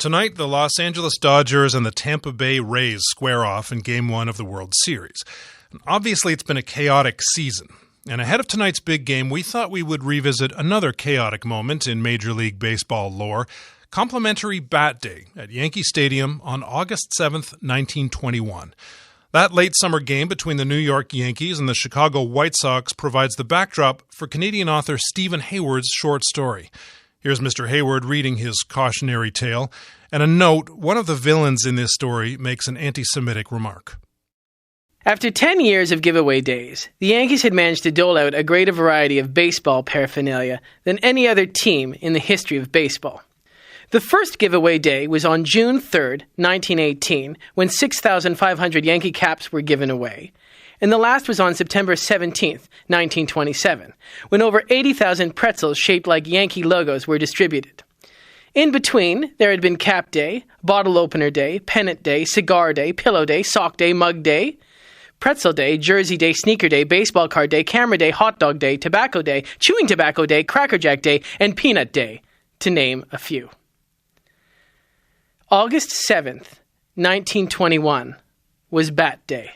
Tonight, the Los Angeles Dodgers and the Tampa Bay Rays square off in Game 1 of the World Series. Obviously, it's been a chaotic season. And ahead of tonight's big game, we thought we would revisit another chaotic moment in Major League Baseball lore, Complimentary Bat Day at Yankee Stadium on August 7th, 1921. That late summer game between the New York Yankees and the Chicago White Sox provides the backdrop for Canadian author Stephen Hayward's short story. Here's Mr. Hayward reading his cautionary tale. And a note, one of the villains in this story makes an anti-Semitic remark. After 10 years of giveaway days, the Yankees had managed to dole out a greater variety of baseball paraphernalia than any other team in the history of baseball. The first giveaway day was on June 3rd, 1918, when 6,500 Yankee caps were given away. And the last was on September 17th, 1927, when over 80,000 pretzels shaped like Yankee logos were distributed. In between, there had been Cap Day, Bottle Opener Day, Pennant Day, Cigar Day, Pillow Day, Sock Day, Mug Day, Pretzel Day, Jersey Day, Sneaker Day, Baseball Card Day, Camera Day, Hot Dog Day, Tobacco Day, Chewing Tobacco Day, Cracker Jack Day, and Peanut Day, to name a few. August 7th, 1921, was Bat Day.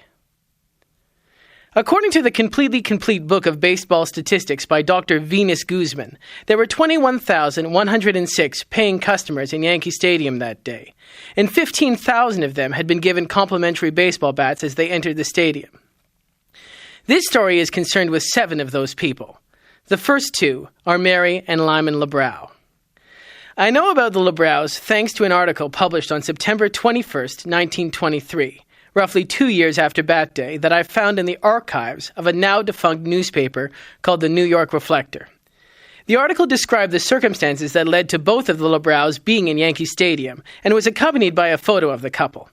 According to the Completely Complete Book of Baseball Statistics by Dr. Venus Guzman, there were 21,106 paying customers in Yankee Stadium that day, and 15,000 of them had been given complimentary baseball bats as they entered the stadium. This story is concerned with 7 of those people. The first 2 are Mary and Lyman LeBrow. I know about the LeBrows thanks to an article published on September 21st, 1923. Roughly 2 years after Bat Day, that I found in the archives of a now-defunct newspaper called the New York Reflector. The article described the circumstances that led to both of the LeBrows being in Yankee Stadium, and was accompanied by a photo of the couple.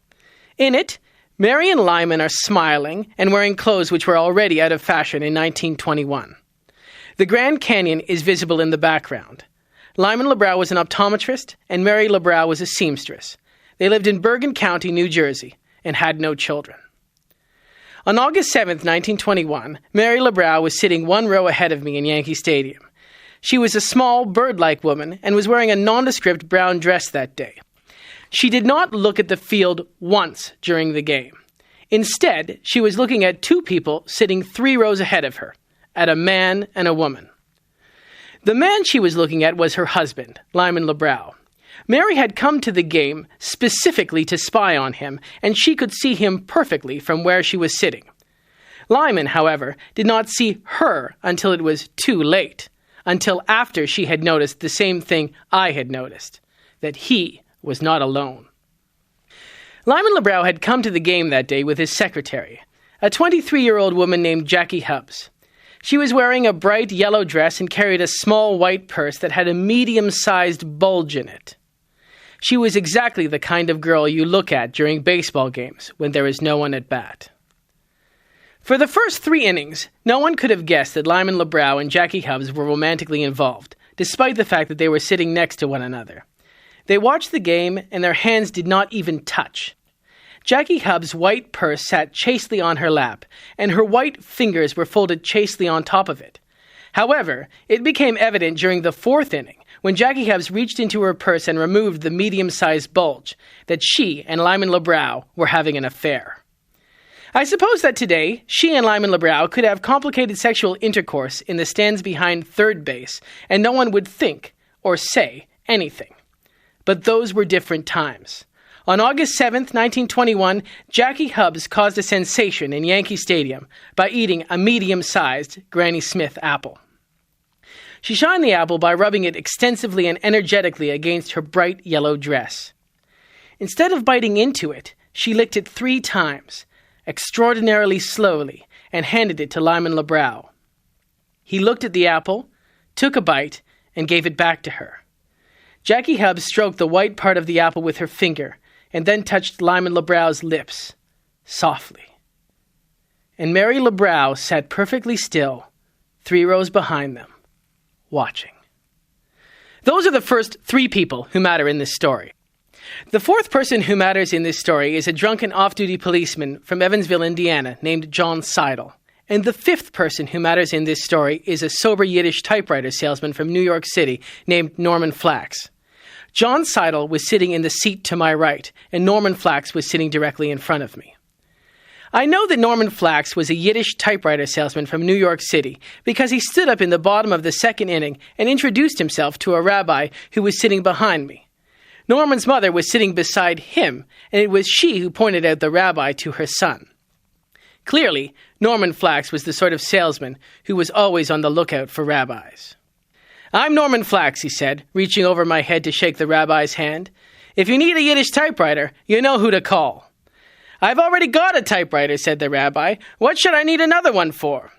In it, Mary and Lyman are smiling and wearing clothes which were already out of fashion in 1921. The Grand Canyon is visible in the background. Lyman LeBrow was an optometrist, and Mary LeBrow was a seamstress. They lived in Bergen County, New Jersey, and had no children. On August 7th, 1921, Mary LeBrow was sitting 1 row ahead of me in Yankee Stadium. She was a small, bird-like woman and was wearing a nondescript brown dress that day. She did not look at the field once during the game. Instead, she was looking at 2 people sitting 3 rows ahead of her, at a man and a woman. The man she was looking at was her husband, Lyman LeBrow. Mary had come to the game specifically to spy on him, and she could see him perfectly from where she was sitting. Lyman, however, did not see her until it was too late, until after she had noticed the same thing I had noticed, that he was not alone. Lyman LeBrow had come to the game that day with his secretary, a 23-year-old woman named Jackie Hubbs. She was wearing a bright yellow dress and carried a small white purse that had a medium-sized bulge in it. She was exactly the kind of girl you look at during baseball games when there is no one at bat. For the first 3 innings, no one could have guessed that Lyman LeBrow and Jackie Hubbs were romantically involved, despite the fact that they were sitting next to one another. They watched the game, and their hands did not even touch. Jackie Hubbs' white purse sat chastely on her lap, and her white fingers were folded chastely on top of it. However, it became evident during the 4th inning, when Jackie Hubbs reached into her purse and removed the medium-sized bulge, that she and Lyman LeBrow were having an affair. I suppose that today, she and Lyman LeBrow could have complicated sexual intercourse in the stands behind third base, and no one would think or say anything. But those were different times. On August 7th, 1921, Jackie Hubbs caused a sensation in Yankee Stadium by eating a medium-sized Granny Smith apple. She shined the apple by rubbing it extensively and energetically against her bright yellow dress. Instead of biting into it, she licked it 3 times, extraordinarily slowly, and handed it to Lyman LeBrow. He looked at the apple, took a bite, and gave it back to her. Jackie Hubbs stroked the white part of the apple with her finger, and then touched Lyman LeBrow's lips, softly. And Mary LeBrow sat perfectly still, 3 rows behind them, watching. Those are the first 3 people who matter in this story. The 4th person who matters in this story is a drunken off-duty policeman from Evansville, Indiana, named John Seidel. And the 5th person who matters in this story is a sober Yiddish typewriter salesman from New York City named Norman Flax. John Seidel was sitting in the seat to my right, and Norman Flax was sitting directly in front of me. I know that Norman Flax was a Yiddish typewriter salesman from New York City because he stood up in the bottom of the second inning and introduced himself to a rabbi who was sitting behind me. Norman's mother was sitting beside him, and it was she who pointed out the rabbi to her son. Clearly, Norman Flax was the sort of salesman who was always on the lookout for rabbis. "I'm Norman Flax," he said, reaching over my head to shake the rabbi's hand. "If you need a Yiddish typewriter, you know who to call." "I've already got a typewriter," said the rabbi. "What should I need another one for?"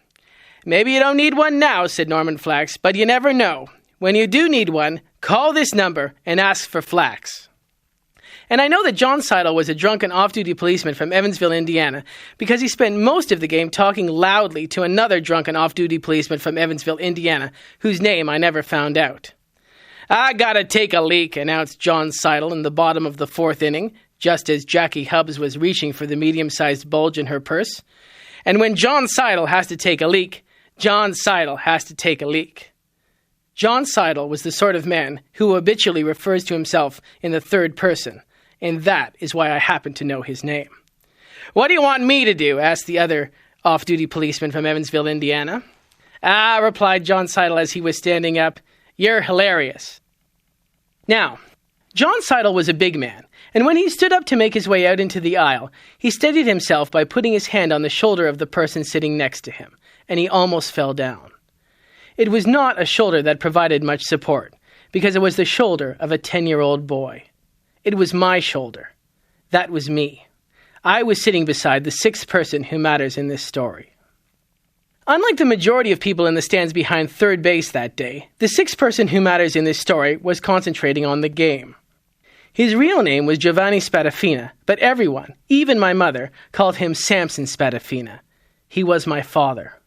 "Maybe you don't need one now," said Norman Flax, "but you never know. When you do need one, call this number and ask for Flax." And I know that John Seidel was a drunken off-duty policeman from Evansville, Indiana, because he spent most of the game talking loudly to another drunken off-duty policeman from Evansville, Indiana, whose name I never found out. "I gotta take a leak," announced John Seidel in the bottom of the fourth inning, just as Jackie Hubbs was reaching for the medium-sized bulge in her purse. And when John Seidel has to take a leak, John Seidel has to take a leak. John Seidel was the sort of man who habitually refers to himself in the third person, and that is why I happen to know his name. "What do you want me to do?" asked the other off-duty policeman from Evansville, Indiana. "Ah," replied John Seidel as he was standing up, "you're hilarious." Now, John Seidel was a big man, and when he stood up to make his way out into the aisle, he steadied himself by putting his hand on the shoulder of the person sitting next to him, and he almost fell down. It was not a shoulder that provided much support, because it was the shoulder of a 10-year-old boy. It was my shoulder. That was me. I was sitting beside the sixth person who matters in this story. Unlike the majority of people in the stands behind third base that day, the sixth person who matters in this story was concentrating on the game. His real name was Giovanni Spadafina, but everyone, even my mother, called him Samson Spadafina. He was my father.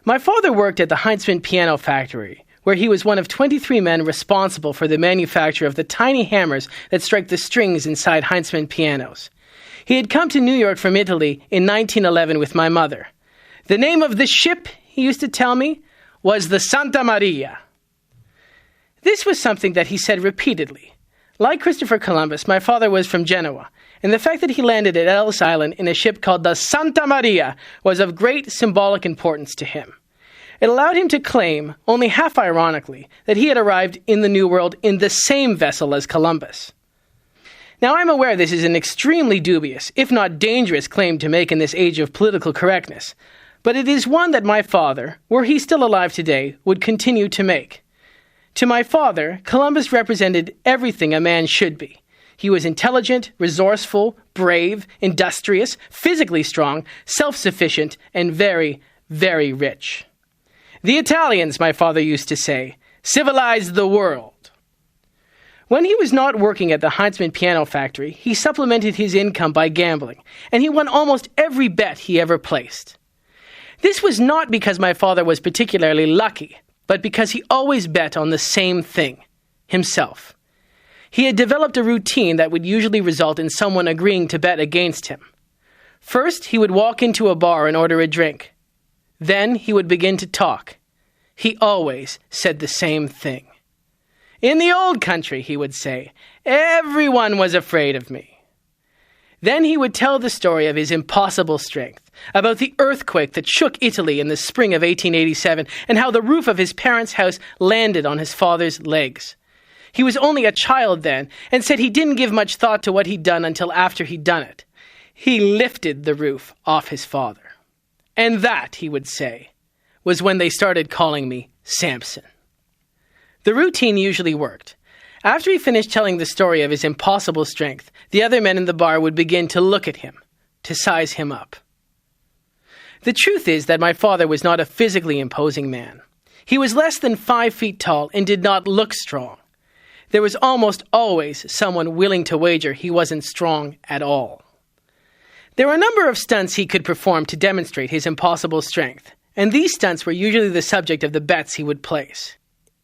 My father worked at the Heinzman Piano Factory, where he was one of 23 men responsible for the manufacture of the tiny hammers that strike the strings inside Heinzman pianos. He had come to New York from Italy in 1911 with my mother. The name of the ship, he used to tell me, was the Santa Maria. This was something that he said repeatedly. Like Christopher Columbus, my father was from Genoa, and the fact that he landed at Ellis Island in a ship called the Santa Maria was of great symbolic importance to him. It allowed him to claim, only half ironically, that he had arrived in the New World in the same vessel as Columbus. Now, I'm aware this is an extremely dubious, if not dangerous, claim to make in this age of political correctness, but it is one that my father, were he still alive today, would continue to make. To my father, Columbus represented everything a man should be. He was intelligent, resourceful, brave, industrious, physically strong, self-sufficient, and very, very rich. The Italians, my father used to say, civilized the world. When he was not working at the Heinzman Piano Factory, he supplemented his income by gambling, and he won almost every bet he ever placed. This was not because my father was particularly lucky, but because he always bet on the same thing, himself. He had developed a routine that would usually result in someone agreeing to bet against him. First, he would walk into a bar and order a drink. Then he would begin to talk. He always said the same thing. "In the old country," he would say, "everyone was afraid of me." Then he would tell the story of his impossible strength, about the earthquake that shook Italy in the spring of 1887, and how the roof of his parents' house landed on his father's legs. He was only a child then, and said he didn't give much thought to what he'd done until after he'd done it. He lifted the roof off his father. And that, he would say, was when they started calling me Samson. The routine usually worked. After he finished telling the story of his impossible strength, the other men in the bar would begin to look at him, to size him up. The truth is that my father was not a physically imposing man. He was less than 5 feet tall and did not look strong. There was almost always someone willing to wager he wasn't strong at all. There were a number of stunts he could perform to demonstrate his impossible strength, and these stunts were usually the subject of the bets he would place.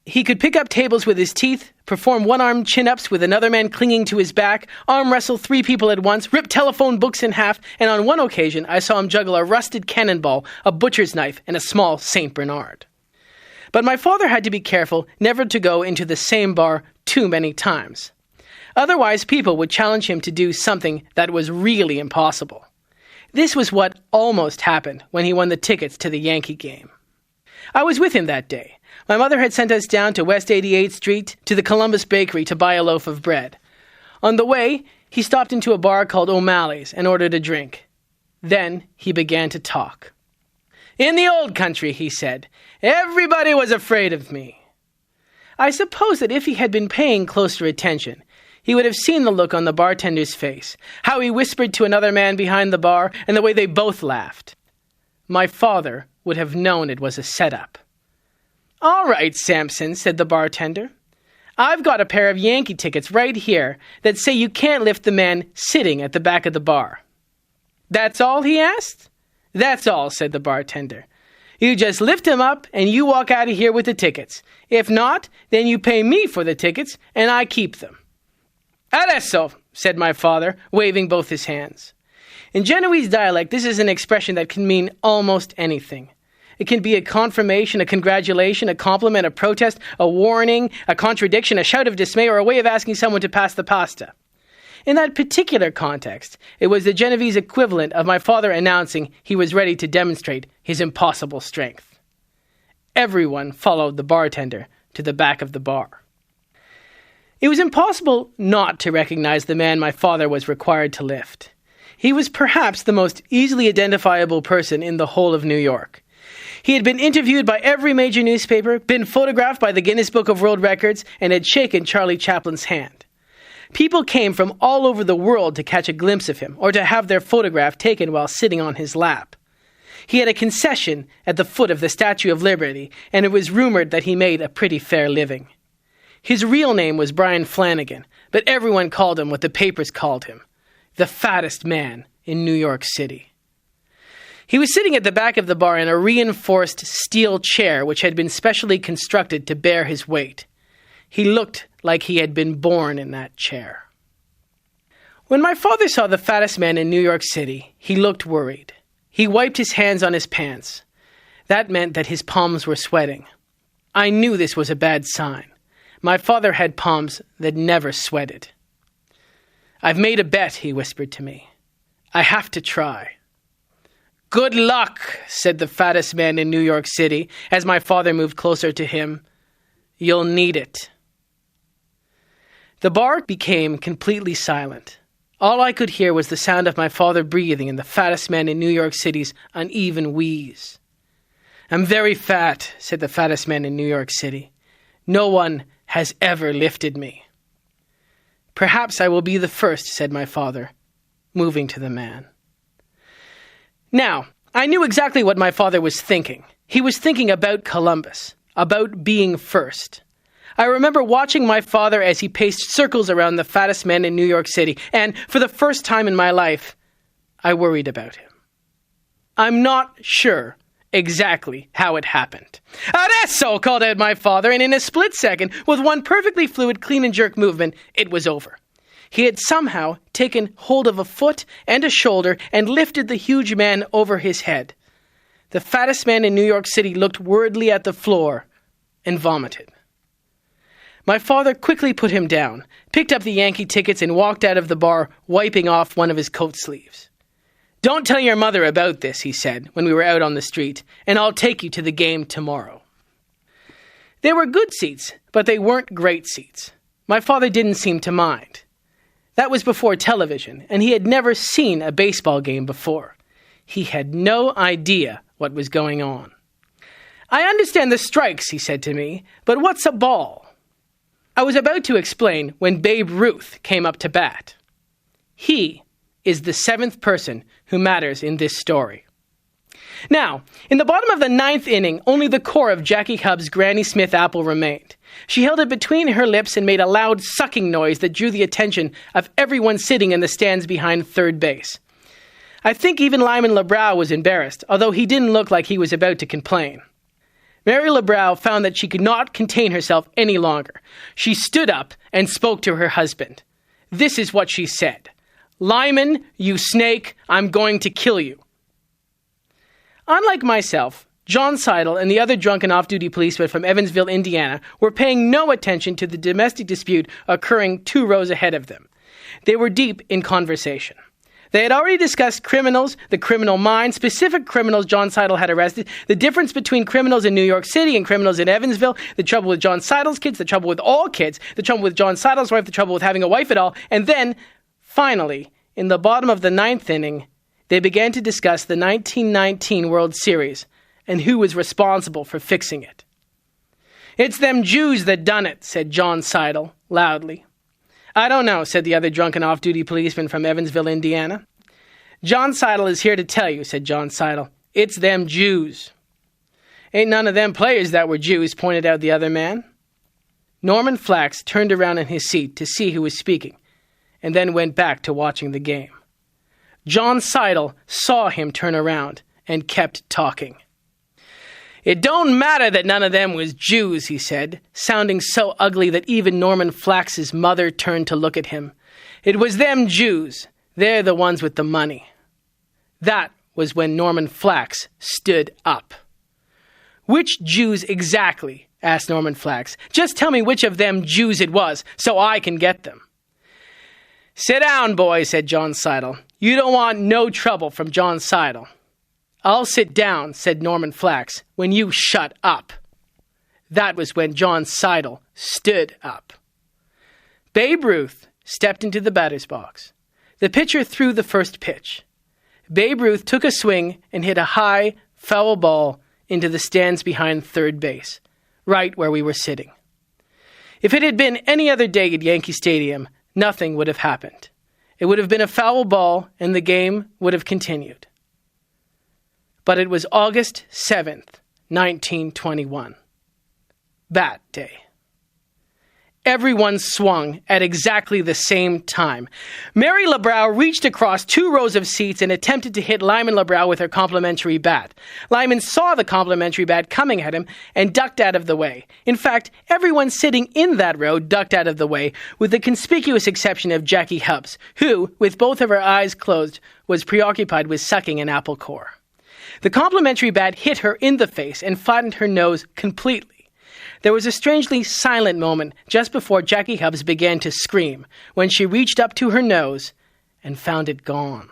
He could pick up tables with his teeth, perform one-armed chin-ups with another man clinging to his back, arm wrestle 3 people at once, rip telephone books in half, and on one occasion I saw him juggle a rusted cannonball, a butcher's knife, and a small St. Bernard. But my father had to be careful never to go into the same bar too many times. Otherwise, people would challenge him to do something that was really impossible. This was what almost happened when he won the tickets to the Yankee game. I was with him that day. My mother had sent us down to West 88th Street to the Columbus Bakery to buy a loaf of bread. On the way, he stopped into a bar called O'Malley's and ordered a drink. Then he began to talk. "In the old country," he said, "everybody was afraid of me." I suppose that if he had been paying closer attention, he would have seen the look on the bartender's face, how he whispered to another man behind the bar, and the way they both laughed. My father would have known it was a setup. "All right, Sampson," said the bartender. "I've got a pair of Yankee tickets right here that say you can't lift the man sitting at the back of the bar." "That's all?" he asked. "That's all," said the bartender. "You just lift him up and you walk out of here with the tickets. If not, then you pay me for the tickets and I keep them." "Adesso," said my father, waving both his hands. In Genoese dialect, this is an expression that can mean almost anything. It can be a confirmation, a congratulation, a compliment, a protest, a warning, a contradiction, a shout of dismay, or a way of asking someone to pass the pasta. In that particular context, it was the Genovese equivalent of my father announcing he was ready to demonstrate his impossible strength. Everyone followed the bartender to the back of the bar. It was impossible not to recognize the man my father was required to lift. He was perhaps the most easily identifiable person in the whole of New York. He had been interviewed by every major newspaper, been photographed by the Guinness Book of World Records, and had shaken Charlie Chaplin's hand. People came from all over the world to catch a glimpse of him, or to have their photograph taken while sitting on his lap. He had a concession at the foot of the Statue of Liberty, and it was rumored that he made a pretty fair living. His real name was Brian Flanagan, but everyone called him what the papers called him, the fattest man in New York City. He was sitting at the back of the bar in a reinforced steel chair which had been specially constructed to bear his weight. He looked like he had been born in that chair. When my father saw the fattest man in New York City, he looked worried. He wiped his hands on his pants. That meant that his palms were sweating. I knew this was a bad sign. My father had palms that never sweated. "I've made a bet," he whispered to me. "I have to try." "Good luck," said the fattest man in New York City as my father moved closer to him. "You'll need it." The bar became completely silent. All I could hear was the sound of my father breathing and the fattest man in New York City's uneven wheeze. "I'm very fat," said the fattest man in New York City. "No one has ever lifted me." "Perhaps I will be the first," said my father, moving to the man. Now, I knew exactly what my father was thinking. He was thinking about Columbus, about being first. I remember watching my father as he paced circles around the fattest man in New York City, and for the first time in my life, I worried about him. I'm not sure exactly how it happened. "Adesso!" called out my father, and in a split second, with one perfectly fluid clean and jerk movement, it was over. He had somehow taken hold of a foot and a shoulder and lifted the huge man over his head. The fattest man in New York City looked worriedly at the floor and vomited. My father quickly put him down, picked up the Yankee tickets, and walked out of the bar, wiping off one of his coat sleeves. "Don't tell your mother about this," he said when we were out on the street, "and I'll take you to the game tomorrow." They were good seats, but they weren't great seats. My father didn't seem to mind. That was before television, and he had never seen a baseball game before. He had no idea what was going on. "I understand the strikes," he said to me, "but what's a ball?" I was about to explain when Babe Ruth came up to bat. He is the seventh person who matters in this story. Now, in the bottom of the ninth inning, only the core of Jackie Hubb's Granny Smith apple remained. She held it between her lips and made a loud sucking noise that drew the attention of everyone sitting in the stands behind third base. I think even Lyman LeBrow was embarrassed, although he didn't look like he was about to complain. Mary LeBrow found that she could not contain herself any longer. She stood up and spoke to her husband. This is what she said. "Lyman, you snake, I'm going to kill you." Unlike myself, John Seidel and the other drunken off-duty policemen from Evansville, Indiana, were paying no attention to the domestic dispute occurring 2 rows ahead of them. They were deep in conversation. They had already discussed criminals, the criminal mind, specific criminals John Seidel had arrested, the difference between criminals in New York City and criminals in Evansville, the trouble with John Seidel's kids, the trouble with all kids, the trouble with John Seidel's wife, the trouble with having a wife at all, and then, finally, in the bottom of the 9th inning, they began to discuss the 1919 World Series and who was responsible for fixing it. "It's them Jews that done it," said John Seidel, loudly. "I don't know," said the other drunken off-duty policeman from Evansville, Indiana. "John Seidel is here to tell you," said John Seidel. "It's them Jews." "Ain't none of them players that were Jews," pointed out the other man. Norman Flax turned around in his seat to see who was speaking, and then went back to watching the game. John Seidel saw him turn around and kept talking. "It don't matter that none of them was Jews," he said, sounding so ugly that even Norman Flax's mother turned to look at him. "It was them Jews. They're the ones with the money." That was when Norman Flax stood up. "Which Jews exactly?" asked Norman Flax. "Just tell me which of them Jews it was, so I can get them." "Sit down, boy," said John Seidel. "You don't want no trouble from John Seidel." "I'll sit down," said Norman Flax, "when you shut up." That was when John Seidel stood up. Babe Ruth stepped into the batter's box. The pitcher threw the first pitch. Babe Ruth took a swing and hit a high, foul ball into the stands behind third base, right where we were sitting. If it had been any other day at Yankee Stadium, nothing would have happened. It would have been a foul ball and the game would have continued. But it was August 7th, 1921. Bat Day. Everyone swung at exactly the same time. Mary LeBrow reached across 2 rows of seats and attempted to hit Lyman LeBrow with her complimentary bat. Lyman saw the complimentary bat coming at him and ducked out of the way. In fact, everyone sitting in that row ducked out of the way, with the conspicuous exception of Jackie Hubbs, who, with both of her eyes closed, was preoccupied with sucking an apple core. The complimentary bat hit her in the face and flattened her nose completely. There was a strangely silent moment just before Jackie Hubbs began to scream when she reached up to her nose and found it gone.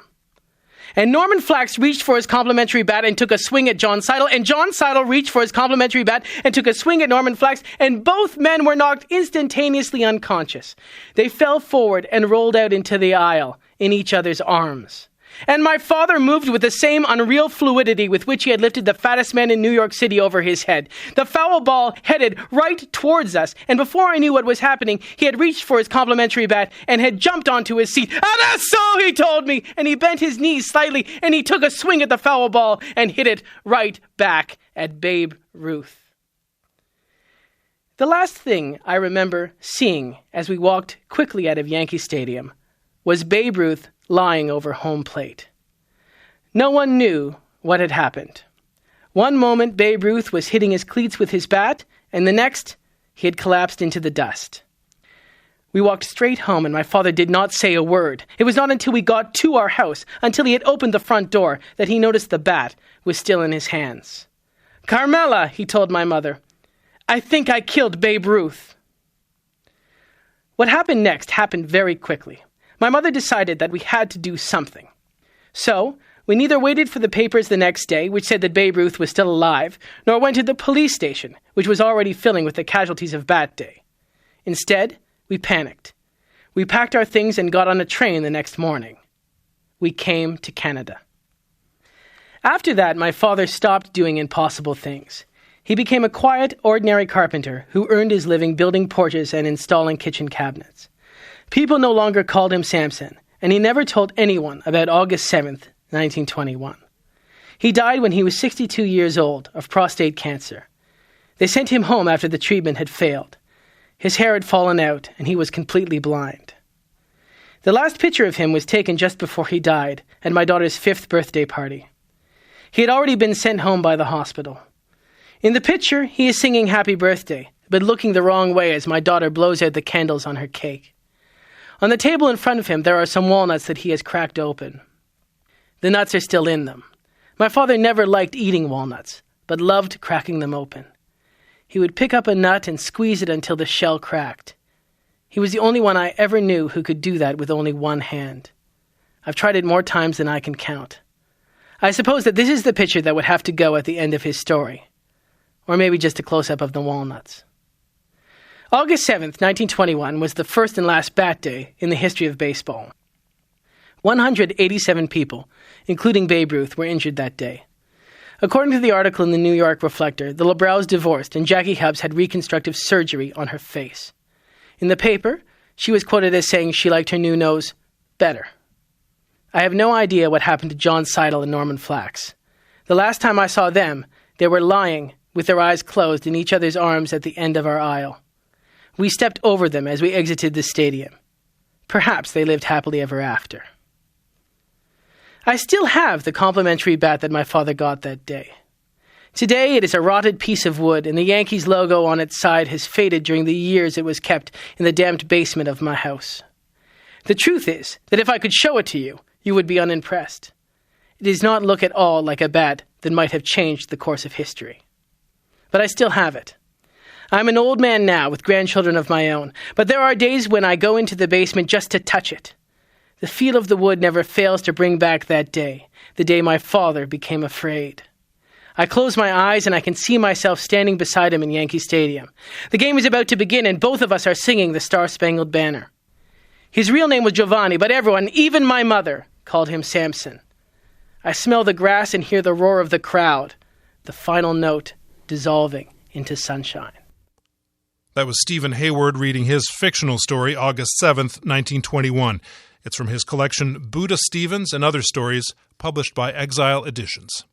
And Norman Flax reached for his complimentary bat and took a swing at John Seidel, and John Seidel reached for his complimentary bat and took a swing at Norman Flax, and both men were knocked instantaneously unconscious. They fell forward and rolled out into the aisle in each other's arms. And my father moved with the same unreal fluidity with which he had lifted the fattest man in New York City over his head. The foul ball headed right towards us, and before I knew what was happening, he had reached for his complimentary bat and had jumped onto his seat. "Ah, that's so," he told me, and he bent his knees slightly, and he took a swing at the foul ball and hit it right back at Babe Ruth. The last thing I remember seeing as we walked quickly out of Yankee Stadium was Babe Ruth lying over home plate. No one knew what had happened. One moment, Babe Ruth was hitting his cleats with his bat, and the next, he had collapsed into the dust. We walked straight home, and my father did not say a word. It was not until we got to our house, until he had opened the front door, that he noticed the bat was still in his hands. "Carmela," he told my mother, "I think I killed Babe Ruth." What happened next happened very quickly. My mother decided that we had to do something. So, we neither waited for the papers the next day, which said that Babe Ruth was still alive, nor went to the police station, which was already filling with the casualties of Bat Day. Instead, we panicked. We packed our things and got on a train the next morning. We came to Canada. After that, my father stopped doing impossible things. He became a quiet, ordinary carpenter who earned his living building porches and installing kitchen cabinets. People no longer called him Samson, and he never told anyone about August 7th, 1921. He died when he was 62 years old of prostate cancer. They sent him home after the treatment had failed. His hair had fallen out, and he was completely blind. The last picture of him was taken just before he died, at my daughter's 5th birthday party. He had already been sent home by the hospital. In the picture, he is singing Happy Birthday, but looking the wrong way as my daughter blows out the candles on her cake. On the table in front of him, there are some walnuts that he has cracked open. The nuts are still in them. My father never liked eating walnuts, but loved cracking them open. He would pick up a nut and squeeze it until the shell cracked. He was the only one I ever knew who could do that with only one hand. I've tried it more times than I can count. I suppose that this is the picture that would have to go at the end of his story. Or maybe just a close-up of the walnuts. August 7th, 1921 was the first and last bat day in the history of baseball. 187 people, including Babe Ruth, were injured that day. According to the article in the New York Reflector, the LeBrow's divorced and Jackie Hubbs had reconstructive surgery on her face. In the paper, she was quoted as saying she liked her new nose better. I have no idea what happened to John Seidel and Norman Flax. The last time I saw them, they were lying with their eyes closed in each other's arms at the end of our aisle. We stepped over them as we exited the stadium. Perhaps they lived happily ever after. I still have the complimentary bat that my father got that day. Today it is a rotted piece of wood, and the Yankees logo on its side has faded during the years it was kept in the damped basement of my house. The truth is that if I could show it to you, you would be unimpressed. It does not look at all like a bat that might have changed the course of history. But I still have it. I'm an old man now with grandchildren of my own, but there are days when I go into the basement just to touch it. The feel of the wood never fails to bring back that day, the day my father became afraid. I close my eyes and I can see myself standing beside him in Yankee Stadium. The game is about to begin and both of us are singing the Star-Spangled Banner. His real name was Giovanni, but everyone, even my mother, called him Samson. I smell the grass and hear the roar of the crowd, the final note dissolving into sunshine. That was Stephen Hayward reading his fictional story, August 7th, 1921. It's from his collection Buddha Stevens and Other Stories, published by Exile Editions.